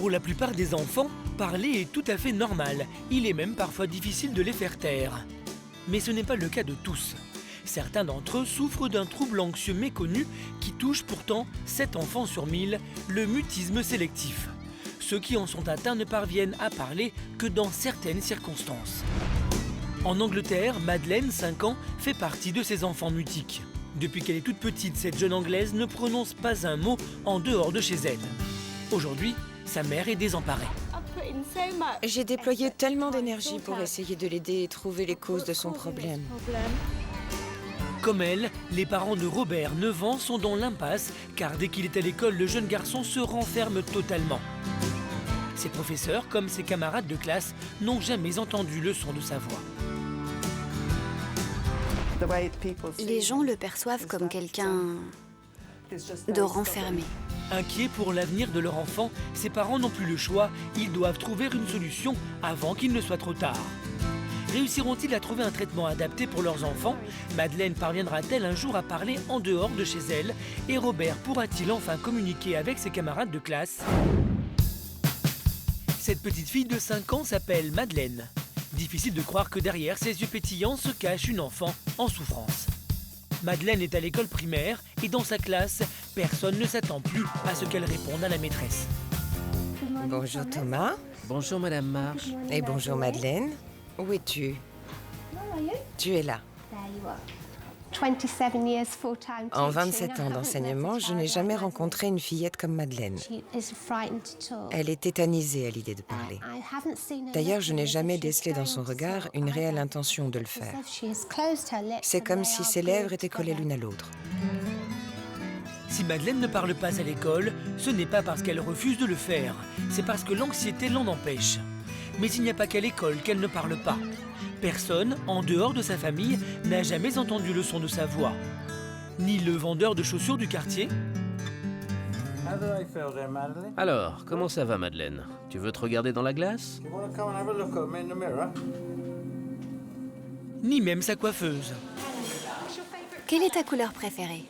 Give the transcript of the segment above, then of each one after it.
Pour la plupart des enfants, parler est tout à fait normal. Il est même parfois difficile de les faire taire. Mais ce n'est pas le cas de tous. Certains d'entre eux souffrent d'un trouble anxieux méconnu qui touche pourtant 7 enfants sur 1000, le mutisme sélectif. Ceux qui en sont atteints ne parviennent à parler que dans certaines circonstances. En Angleterre, Madeleine, 5 ans, fait partie de ces enfants mutiques. Depuis qu'elle est toute petite, cette jeune Anglaise ne prononce pas un mot en dehors de chez elle. Aujourd'hui, sa mère est désemparée. J'ai déployé tellement d'énergie pour essayer de l'aider et trouver les causes de son problème. Comme elle, les parents de Robert, 9 ans, sont dans l'impasse car dès qu'il est à l'école, le jeune garçon se renferme totalement. Ses professeurs, comme ses camarades de classe, n'ont jamais entendu le son de sa voix. Les gens le perçoivent comme quelqu'un de renfermé. Inquiets pour l'avenir de leur enfant, ses parents n'ont plus le choix, ils doivent trouver une solution avant qu'il ne soit trop tard. Réussiront-ils à trouver un traitement adapté pour leurs enfants? Madeleine parviendra-t-elle un jour à parler en dehors de chez elle? Et Robert pourra-t-il enfin communiquer avec ses camarades de classe? Cette petite fille de 5 ans s'appelle Madeleine. Difficile de croire que derrière ses yeux pétillants se cache une enfant en souffrance. Madeleine est à l'école primaire et dans sa classe, personne ne s'attend plus à ce qu'elle réponde à la maîtresse. Bonjour Thomas. Bonjour Madame Marsh. Et bonjour Madeleine. Où es-tu? Tu es là. En 27 ans d'enseignement, je n'ai jamais rencontré une fillette comme Madeleine. Elle est tétanisée à l'idée de parler. D'ailleurs, je n'ai jamais décelé dans son regard une réelle intention de le faire. C'est comme si ses lèvres étaient collées l'une à l'autre. Si Madeleine ne parle pas à l'école, ce n'est pas parce qu'elle refuse de le faire, c'est parce que l'anxiété l'en empêche. Mais il n'y a pas qu'à l'école qu'elle ne parle pas. Personne, en dehors de sa famille, n'a jamais entendu le son de sa voix. Ni le vendeur de chaussures du quartier. Alors, comment ça va Madeleine? Tu veux te regarder dans la glace? Ni même sa coiffeuse. Quelle est ta couleur préférée?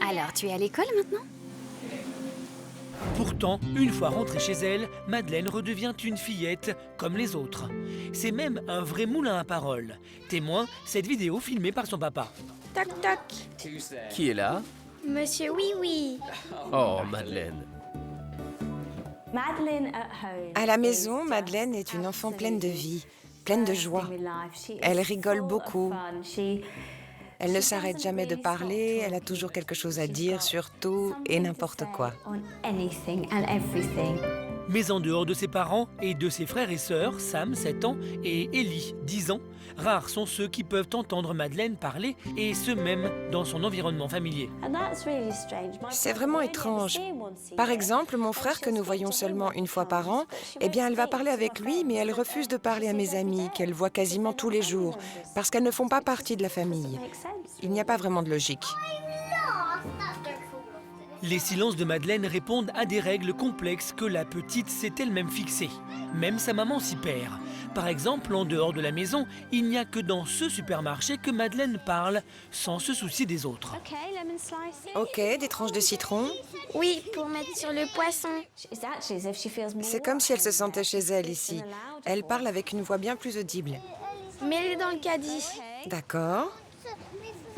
Alors, tu es à l'école maintenant? Pourtant, une fois rentrée chez elle, Madeleine redevient une fillette comme les autres. C'est même un vrai moulin à paroles. Témoin, cette vidéo filmée par son papa. Toc toc. Qui est là? Monsieur Oui Oui. Oh Madeleine. À la maison, Madeleine est une enfant pleine de vie, pleine de joie. Elle rigole beaucoup. Elle ne s'arrête jamais de parler, elle a toujours quelque chose à dire sur tout et n'importe quoi. Mais en dehors de ses parents et de ses frères et sœurs, Sam, 7 ans, et Ellie, 10 ans, rares sont ceux qui peuvent entendre Madeleine parler, et ce même dans son environnement familier. C'est vraiment étrange. Par exemple, mon frère, que nous voyons seulement une fois par an, eh bien, elle va parler avec lui, mais elle refuse de parler à mes amies, qu'elle voit quasiment tous les jours, parce qu'elles ne font pas partie de la famille. Il n'y a pas vraiment de logique. Les silences de Madeleine répondent à des règles complexes que la petite s'est elle-même fixées. Même sa maman s'y perd. Par exemple, en dehors de la maison, il n'y a que dans ce supermarché que Madeleine parle sans se soucier des autres. Ok, des tranches de citron. Oui, pour mettre sur le poisson. C'est comme si elle se sentait chez elle ici. Elle parle avec une voix bien plus audible. Mets-les dans le caddie. D'accord.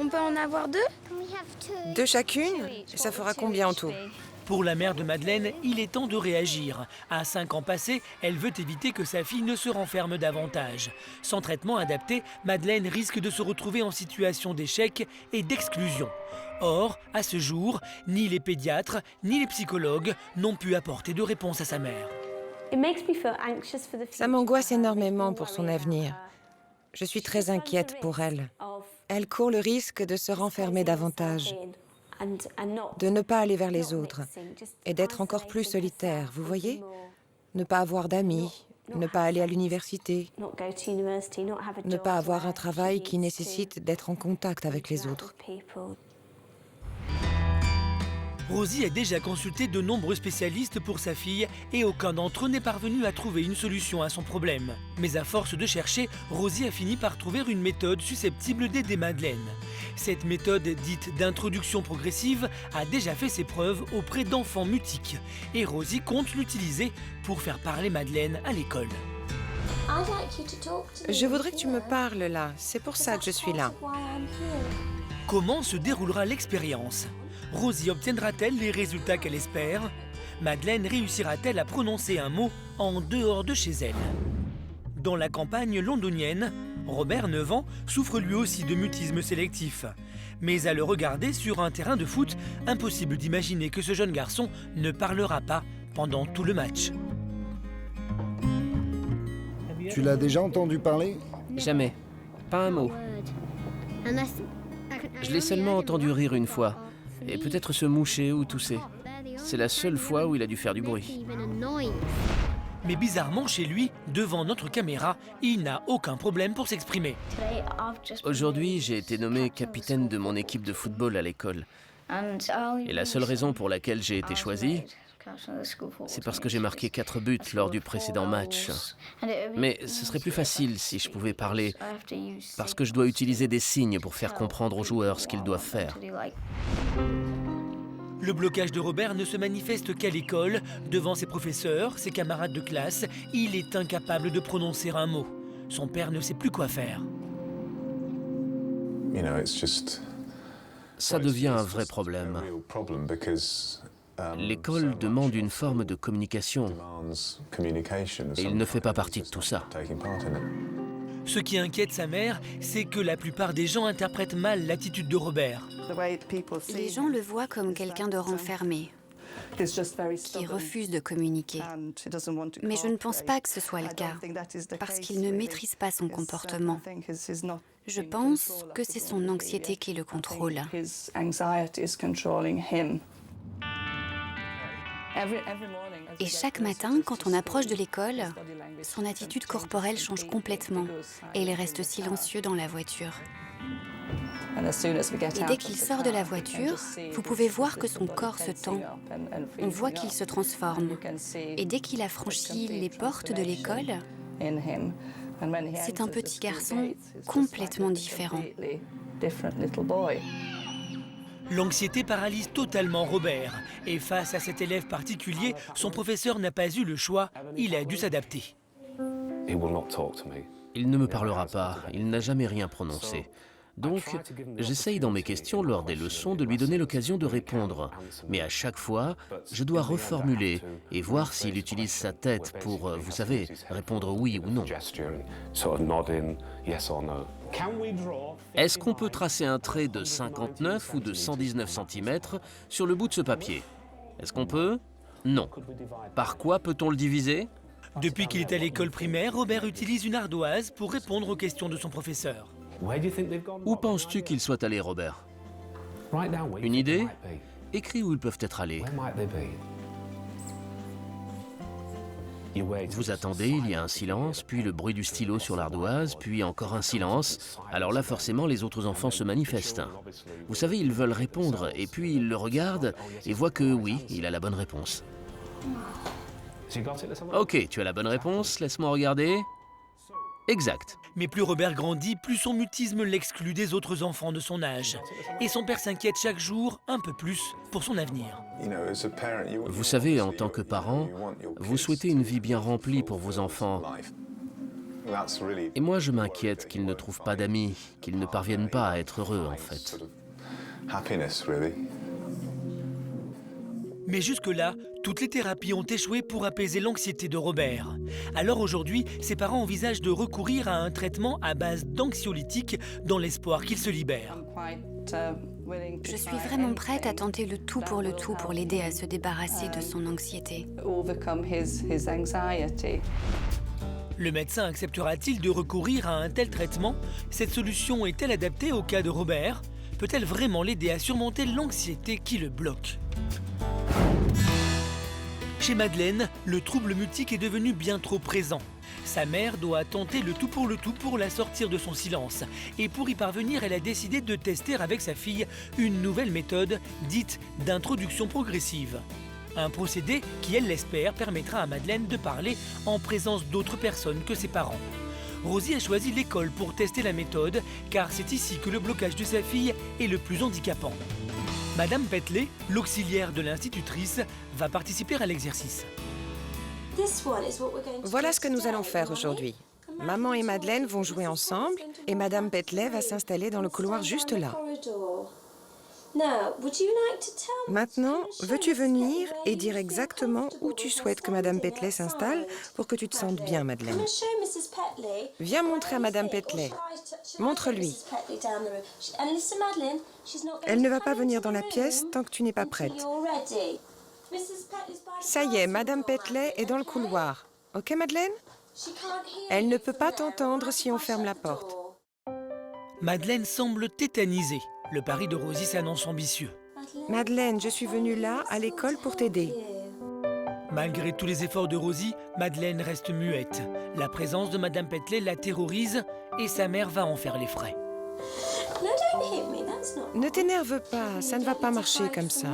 On peut en avoir 2? 2 chacune? Ça fera combien en tout? Pour la mère de Madeleine, il est temps de réagir. À 5 ans passés, elle veut éviter que sa fille ne se renferme davantage. Sans traitement adapté, Madeleine risque de se retrouver en situation d'échec et d'exclusion. Or, à ce jour, ni les pédiatres, ni les psychologues n'ont pu apporter de réponse à sa mère. Ça m'angoisse énormément pour son avenir. Je suis très inquiète pour elle. Elle court le risque de se renfermer davantage, de ne pas aller vers les autres et d'être encore plus solitaire, vous voyez? Ne pas avoir d'amis, ne pas aller à l'université, ne pas avoir un travail qui nécessite d'être en contact avec les autres. Rosie a déjà consulté de nombreux spécialistes pour sa fille et aucun d'entre eux n'est parvenu à trouver une solution à son problème. Mais à force de chercher, Rosie a fini par trouver une méthode susceptible d'aider Madeleine. Cette méthode dite d'introduction progressive a déjà fait ses preuves auprès d'enfants mutiques et Rosie compte l'utiliser pour faire parler Madeleine à l'école. Je voudrais que tu me parles là, c'est pour ça que je suis là. Comment se déroulera l'expérience? Rosie obtiendra-t-elle les résultats qu'elle espère? Madeleine réussira-t-elle à prononcer un mot en dehors de chez elle? Dans la campagne londonienne, Robert, 9 ans, souffre lui aussi de mutisme sélectif. Mais à le regarder sur un terrain de foot, impossible d'imaginer que ce jeune garçon ne parlera pas pendant tout le match. Tu l'as déjà entendu parler? Jamais. Pas un mot. Je l'ai seulement entendu rire une fois. Et peut-être se moucher ou tousser. C'est la seule fois où il a dû faire du bruit. Mais bizarrement, chez lui, devant notre caméra, il n'a aucun problème pour s'exprimer. Aujourd'hui, j'ai été nommé capitaine de mon équipe de football à l'école. Et la seule raison pour laquelle j'ai été choisi, c'est parce que j'ai marqué 4 buts lors du précédent match. Mais ce serait plus facile si je pouvais parler, parce que je dois utiliser des signes pour faire comprendre aux joueurs ce qu'ils doivent faire. Le blocage de Robert ne se manifeste qu'à l'école, devant ses professeurs, ses camarades de classe. Il est incapable de prononcer un mot. Son père ne sait plus quoi faire. Ça devient un vrai problème. L'école demande une forme de communication et il ne fait pas partie de tout ça. Ce qui inquiète sa mère, c'est que la plupart des gens interprètent mal l'attitude de Robert. Les gens le voient comme quelqu'un de renfermé, qui refuse de communiquer. Mais je ne pense pas que ce soit le cas, parce qu'il ne maîtrise pas son comportement. Je pense que c'est son anxiété qui le contrôle. Et chaque matin, quand on approche de l'école, son attitude corporelle change complètement et il reste silencieux dans la voiture. Et dès qu'il sort de la voiture, vous pouvez voir que son corps se tend. On voit qu'il se transforme. Et dès qu'il a franchi les portes de l'école, c'est un petit garçon complètement différent. L'anxiété paralyse totalement Robert. Et face à cet élève particulier, son professeur n'a pas eu le choix. Il a dû s'adapter. Il ne me parlera pas, il n'a jamais rien prononcé. Donc, j'essaye dans mes questions lors des leçons de lui donner l'occasion de répondre. Mais à chaque fois, je dois reformuler et voir s'il utilise sa tête pour, vous savez, répondre oui ou non. Est-ce qu'on peut tracer un trait de 59 ou de 119 cm sur le bout de ce papier? Est-ce qu'on peut? Non. Par quoi peut-on le diviser? Depuis qu'il est à l'école primaire, Robert utilise une ardoise pour répondre aux questions de son professeur. Où penses-tu qu'ils soient allés, Robert? Une idée? Écris où ils peuvent être allés. Vous attendez, il y a un silence, puis le bruit du stylo sur l'ardoise, puis encore un silence. Alors là, forcément, les autres enfants se manifestent. Vous savez, ils veulent répondre, et puis ils le regardent et voient que oui, il a la bonne réponse. Ok, tu as la bonne réponse, laisse-moi regarder. Exact. Mais plus Robert grandit, plus son mutisme l'exclut des autres enfants de son âge. Et son père s'inquiète chaque jour un peu plus pour son avenir. Vous savez, en tant que parent, vous souhaitez une vie bien remplie pour vos enfants. Et moi, je m'inquiète qu'ils ne trouvent pas d'amis, qu'ils ne parviennent pas à être heureux, en fait. Mais jusque-là, toutes les thérapies ont échoué pour apaiser l'anxiété de Robert. Alors aujourd'hui, ses parents envisagent de recourir à un traitement à base d'anxiolytiques dans l'espoir qu'il se libère. Je suis vraiment prête à tenter le tout pour l'aider à se débarrasser de son anxiété. Le médecin acceptera-t-il de recourir à un tel traitement? Cette solution est-elle adaptée au cas de Robert? Peut-elle vraiment l'aider à surmonter l'anxiété qui le bloque? Chez Madeleine, le trouble mutique est devenu bien trop présent. Sa mère doit tenter le tout pour la sortir de son silence. Et pour y parvenir, elle a décidé de tester avec sa fille une nouvelle méthode dite d'introduction progressive. Un procédé qui, elle l'espère, permettra à Madeleine de parler en présence d'autres personnes que ses parents. Rosie a choisi l'école pour tester la méthode, car c'est ici que le blocage de sa fille est le plus handicapant. Madame Petley, l'auxiliaire de l'institutrice, va participer à l'exercice. Voilà ce que nous allons faire aujourd'hui. Maman et Madeleine vont jouer ensemble et Madame Petley va s'installer dans le couloir juste là. Maintenant, veux-tu venir et dire exactement où tu souhaites que Madame Petley s'installe pour que tu te sentes bien, Madeleine? Viens montrer à Madame Petley. Montre-lui. Elle ne va pas venir dans la pièce tant que tu n'es pas prête. Ça y est, Madame Petley est dans le couloir. Ok, Madeleine? Elle ne peut pas t'entendre si on ferme la porte. Madeleine semble tétanisée. Le pari de Rosie s'annonce ambitieux. Madeleine, je suis venue là, à l'école, pour t'aider. Malgré tous les efforts de Rosie, Madeleine reste muette. La présence de Madame Petley la terrorise et sa mère va en faire les frais. Ne t'énerve pas, ça ne va pas marcher comme ça.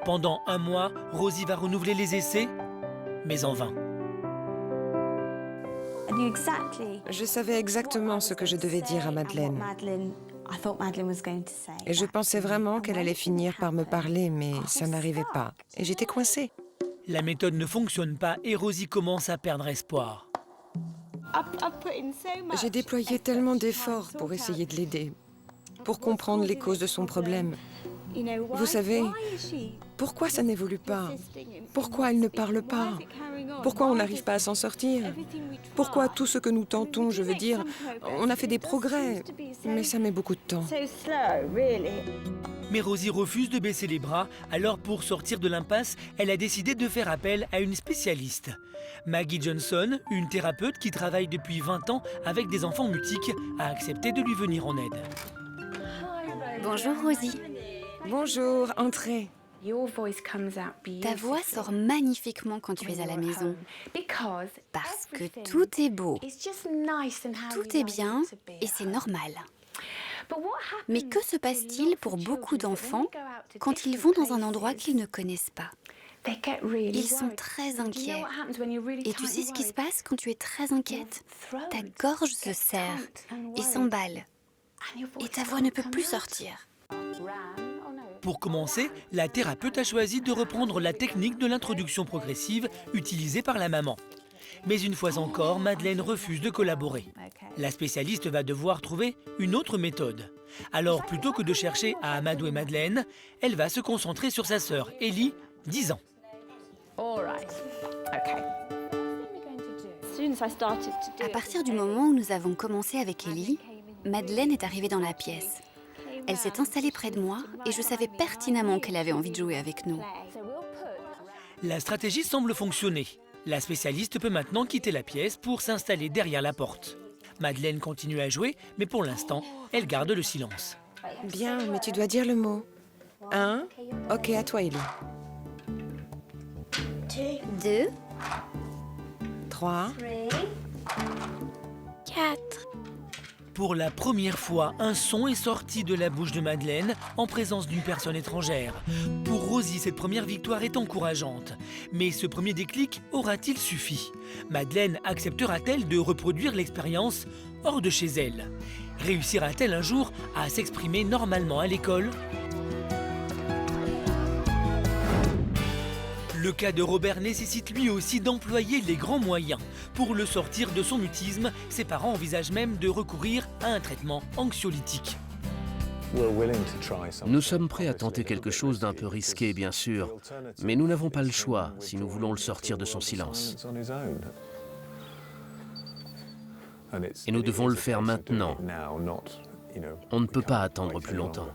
Pendant un mois, Rosie va renouveler les essais, mais en vain. Je savais exactement ce que je devais dire à Madeleine. Et je pensais vraiment qu'elle allait finir par me parler, mais ça n'arrivait pas. Et j'étais coincée. La méthode ne fonctionne pas et Rosie commence à perdre espoir. J'ai déployé tellement d'efforts pour essayer de l'aider, pour comprendre les causes de son problème. Vous savez, pourquoi ça n'évolue pas? Pourquoi elle ne parle pas? Pourquoi on n'arrive pas à s'en sortir? Pourquoi tout ce que nous tentons, je veux dire, on a fait des progrès, mais ça met beaucoup de temps. Mais Rosie refuse de baisser les bras, alors pour sortir de l'impasse, elle a décidé de faire appel à une spécialiste. Maggie Johnson, une thérapeute qui travaille depuis 20 ans avec des enfants mutiques, a accepté de lui venir en aide. Bonjour Rosie. Bonjour, entrez. Ta voix sort magnifiquement quand tu es à la maison. Parce que tout est beau, tout est bien et c'est normal. Mais que se passe-t-il pour beaucoup d'enfants quand ils vont dans un endroit qu'ils ne connaissent pas? Ils sont très inquiets. Et tu sais ce qui se passe quand tu es très inquiète? Ta gorge se serre et s'emballe. Et ta voix ne peut plus sortir. Pour commencer, la thérapeute a choisi de reprendre la technique de l'introduction progressive utilisée par la maman. Mais une fois encore, Madeleine refuse de collaborer. La spécialiste va devoir trouver une autre méthode. Alors, plutôt que de chercher à amadouer Madeleine, elle va se concentrer sur sa sœur, Ellie, 10 ans. À partir du moment où nous avons commencé avec Ellie, Madeleine est arrivée dans la pièce. Elle s'est installée près de moi et je savais pertinemment qu'elle avait envie de jouer avec nous. La stratégie semble fonctionner. La spécialiste peut maintenant quitter la pièce pour s'installer derrière la porte. Madeleine continue à jouer, mais pour l'instant, elle garde le silence. Bien, mais tu dois dire le mot. 1. Ok, à toi, Ellie. 2, 3. 4. Pour la première fois, un son est sorti de la bouche de Madeleine en présence d'une personne étrangère. Pour Rosie, cette première victoire est encourageante. Mais ce premier déclic aura-t-il suffi? Madeleine acceptera-t-elle de reproduire l'expérience hors de chez elle? Réussira-t-elle un jour à s'exprimer normalement à l'école? Le cas de Robert nécessite lui aussi d'employer les grands moyens. Pour le sortir de son mutisme, ses parents envisagent même de recourir à un traitement anxiolytique. Nous sommes prêts à tenter quelque chose d'un peu risqué, bien sûr, mais nous n'avons pas le choix si nous voulons le sortir de son silence. Et nous devons le faire maintenant. On ne peut pas attendre plus longtemps.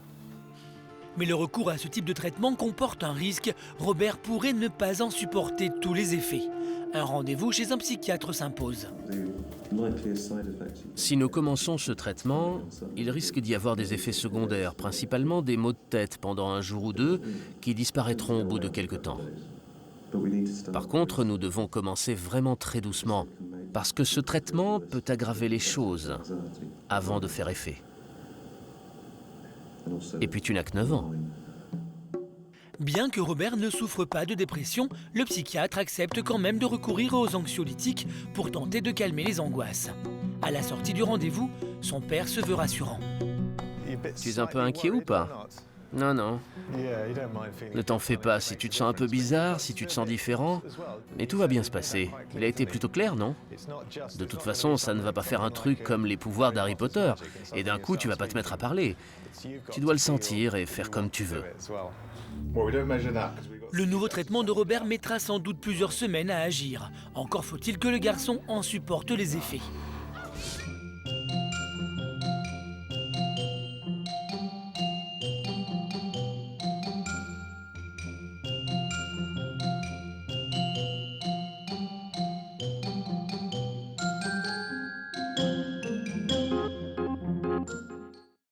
Mais le recours à ce type de traitement comporte un risque. Robert pourrait ne pas en supporter tous les effets. Un rendez-vous chez un psychiatre s'impose. Si nous commençons ce traitement, il risque d'y avoir des effets secondaires, principalement des maux de tête pendant un jour ou deux, qui disparaîtront au bout de quelque temps. Par contre, nous devons commencer vraiment très doucement, parce que ce traitement peut aggraver les choses avant de faire effet. Et puis tu n'as que 9 ans. Bien que Robert ne souffre pas de dépression, le psychiatre accepte quand même de recourir aux anxiolytiques pour tenter de calmer les angoisses. À la sortie du rendez-vous, son père se veut rassurant. Tu es un peu inquiet ou pas? Non, non. Ne t'en fais pas, si tu te sens un peu bizarre, si tu te sens différent, mais tout va bien se passer. Il a été plutôt clair, non? De toute façon, ça ne va pas faire un truc comme les pouvoirs d'Harry Potter, et d'un coup, tu vas pas te mettre à parler. Tu dois le sentir et faire comme tu veux. Le nouveau traitement de Robert mettra sans doute plusieurs semaines à agir. Encore faut-il que le garçon en supporte les effets.